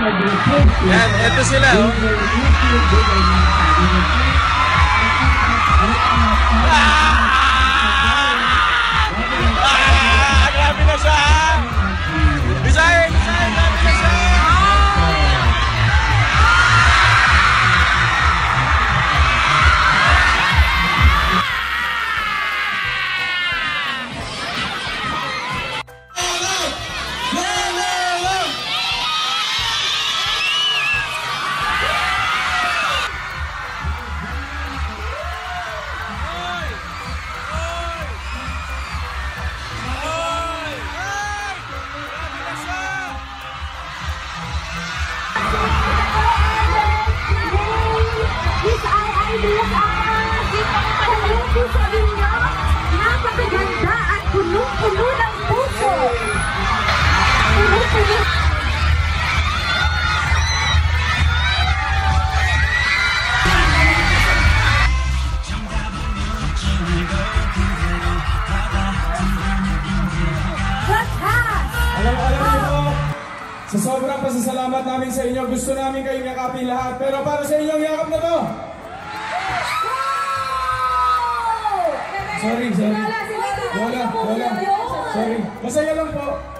Yan, eto sila. Oh. Grabe na siya! Bisaya, grabe na siya! Napakaganda at punong-puno ng puso. Sa sobrang pasasalamat namin sa inyo, gusto namin kayong yakapin lahat. Pero para sa inyong yakap na to. Sorry. Wala. Sorry. Masaya lang po.